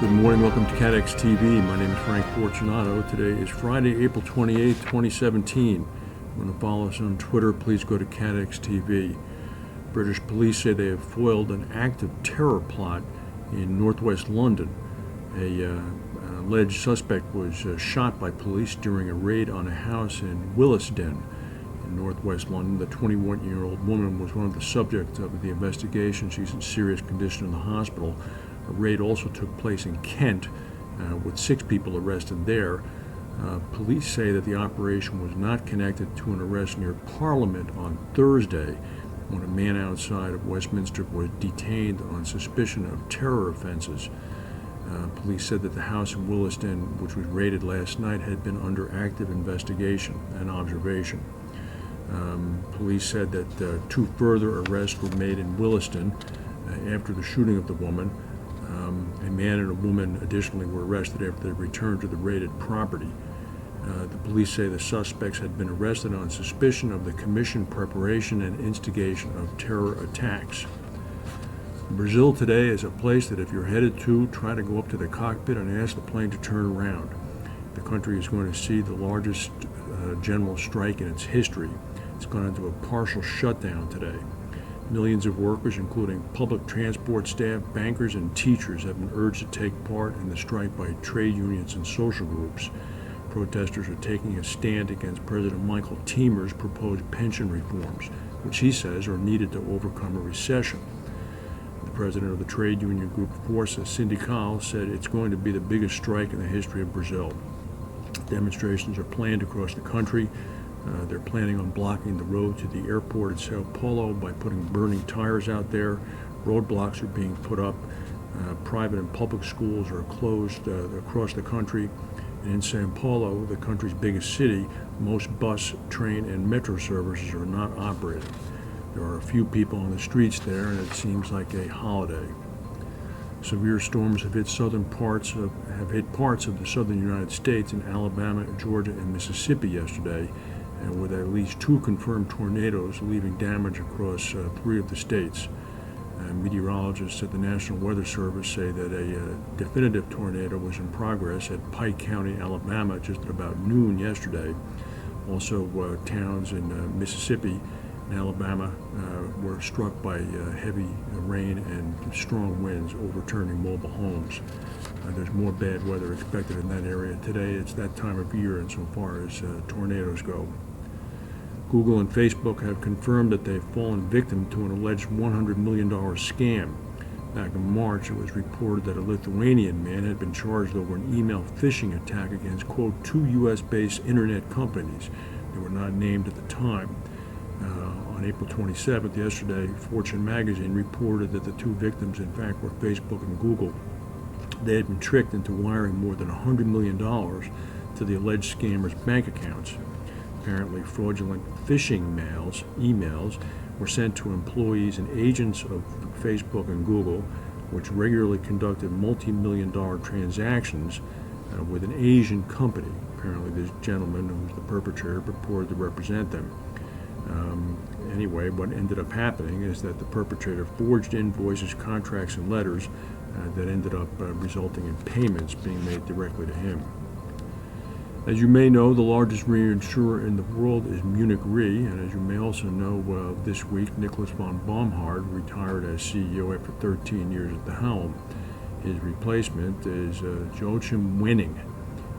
Good morning, welcome to CATEX TV. My name is Frank Fortunato. Today is Friday, April 28, 2017. If you want to follow us on Twitter, please go to CATEX TV. British police say they have foiled an active terror plot in northwest London. An alleged suspect was shot by police during a raid on a house in Willesden in northwest London. The 21-year-old woman was one of the subjects of the investigation. She's in serious condition in the hospital. A raid also took place in Kent with 6 people arrested there. Police say that the operation was not connected to an arrest near Parliament on Thursday when a man outside of Westminster was detained on suspicion of terror offenses. Police said that the house in Willesden, which was raided last night, had been under active investigation and observation. Police said that 2 further arrests were made in Willesden after the shooting of the woman. A man and a woman additionally were arrested after they returned to the raided property. The police say the suspects had been arrested on suspicion of the commission, preparation, and instigation of terror attacks. Brazil today is a place that if you're headed to, try to go up to the cockpit and ask the plane to turn around. The country is going to see the largest general strike in its history. It's gone into a partial shutdown today. Millions of workers, including public transport staff, bankers, and teachers, have been urged to take part in the strike by trade unions and social groups. Protesters are taking a stand against President Michael Temer's proposed pension reforms, which he says are needed to overcome a recession. The president of the trade union group Força Sindical said it's going to be the biggest strike in the history of Brazil. Demonstrations are planned across the country. They're planning on blocking the road to the airport in Sao Paulo by putting burning tires out there. Roadblocks are being put up. Private and public schools are closed across the country. And in Sao Paulo, the country's biggest city, most bus, train, and metro services are not operating. There are a few people on the streets there, and it seems like a holiday. Severe storms have hit parts of the southern United States in Alabama, Georgia, and Mississippi yesterday, and with at least 2 confirmed tornadoes leaving damage across 3 of the states. Meteorologists at the National Weather Service say that a definitive tornado was in progress at Pike County, Alabama, just at about noon yesterday. Also, towns in Mississippi and Alabama were struck by heavy rain and strong winds, overturning mobile homes. There's more bad weather expected in that area today. It's that time of year insofar as tornadoes go. Google and Facebook have confirmed that they've fallen victim to an alleged $100 million scam. Back in March, it was reported that a Lithuanian man had been charged over an email phishing attack against, quote, 2 U.S.-based internet companies. They were not named at the time. On April 27th, yesterday, Fortune magazine reported that the 2 victims, in fact, were Facebook and Google. They had been tricked into wiring more than $100 million to the alleged scammers' bank accounts. Apparently, fraudulent phishing emails were sent to employees and agents of Facebook and Google, which regularly conducted multi-million-dollar transactions with an Asian company. Apparently, this gentleman, who was the perpetrator, purported to represent them. Anyway, what ended up happening is that the perpetrator forged invoices, contracts, and letters that ended up resulting in payments being made directly to him. As you may know, the largest reinsurer in the world is Munich Re, and as you may also know, this week Nicholas von Baumhard retired as CEO after 13 years at the helm. His replacement is Joachim Wenning.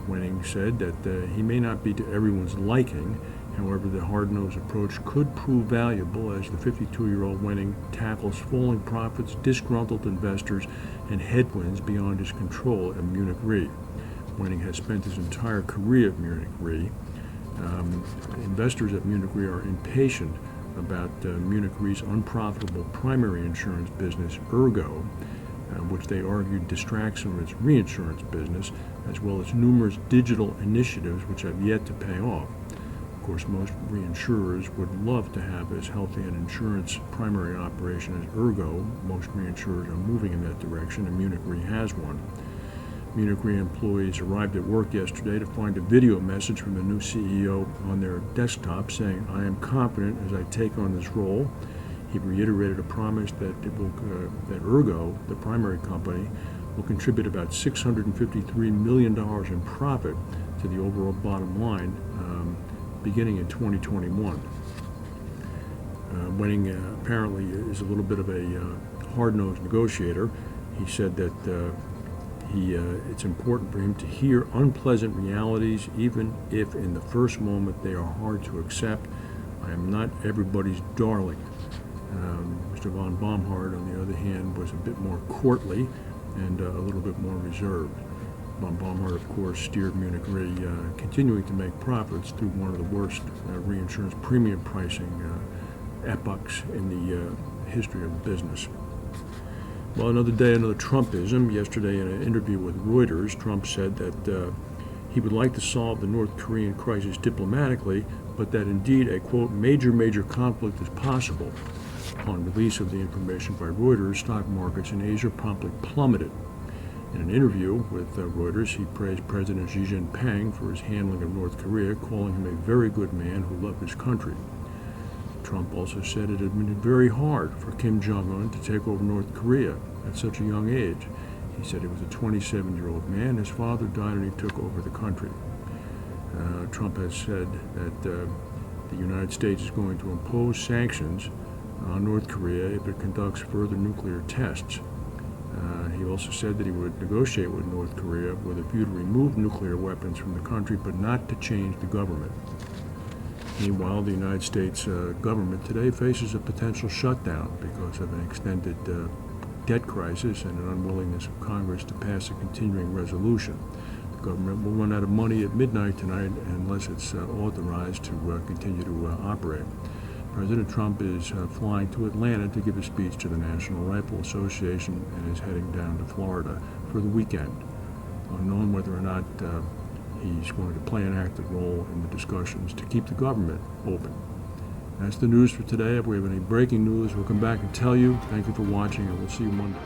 Wenning said that he may not be to everyone's liking. However, the hard-nosed approach could prove valuable as the 52-year-old Wenning tackles falling profits, disgruntled investors, and headwinds beyond his control at Munich Re. Wenning has spent his entire career at Munich Re. Investors at Munich Re are impatient about Munich Re's unprofitable primary insurance business, Ergo, which they argued distracts from its reinsurance business, as well as numerous digital initiatives which have yet to pay off. Of course, most reinsurers would love to have as healthy an insurance primary operation as Ergo. Most reinsurers are moving in that direction, and Munich Re has one. Munich Re employees arrived at work yesterday to find a video message from the new CEO on their desktop saying, "I am confident as I take on this role." He reiterated a promise that Ergo, the primary company, will contribute about $653 million in profit to the overall bottom line beginning in 2021. Wenning apparently is a little bit of a hard-nosed negotiator. He said that it's important for him to hear unpleasant realities, even if in the first moment they are hard to accept. I am not everybody's darling. Mr. von Baumhard, on the other hand, was a bit more courtly and a little bit more reserved. Von Baumhard, of course, steered Munich Re, continuing to make profits through one of the worst reinsurance premium pricing epochs in the history of the business. Well, another day, another Trumpism. Yesterday, in an interview with Reuters, Trump said that he would like to solve the North Korean crisis diplomatically, but that indeed a, quote, major conflict is possible. Upon release of the information by Reuters, stock markets in Asia promptly plummeted. In an interview with Reuters, he praised President Xi Jinping for his handling of North Korea, calling him a very good man who loved his country. Trump also said it had been very hard for Kim Jong-un to take over North Korea at such a young age. He said he was a 27-year-old man. His father died and he took over the country. Trump has said that the United States is going to impose sanctions on North Korea if it conducts further nuclear tests. He also said that he would negotiate with North Korea with a view to remove nuclear weapons from the country, but not to change the government. Meanwhile, the United States government today faces a potential shutdown because of an extended debt crisis and an unwillingness of Congress to pass a continuing resolution. The government will run out of money at midnight tonight unless it's authorized to continue to operate. President Trump is flying to Atlanta to give a speech to the National Rifle Association and is heading down to Florida for the weekend. Unknown whether or not he's going to play an active role in the discussions to keep the government open. That's the news for today. If we have any breaking news, we'll come back and tell you. Thank you for watching, and we'll see you Monday.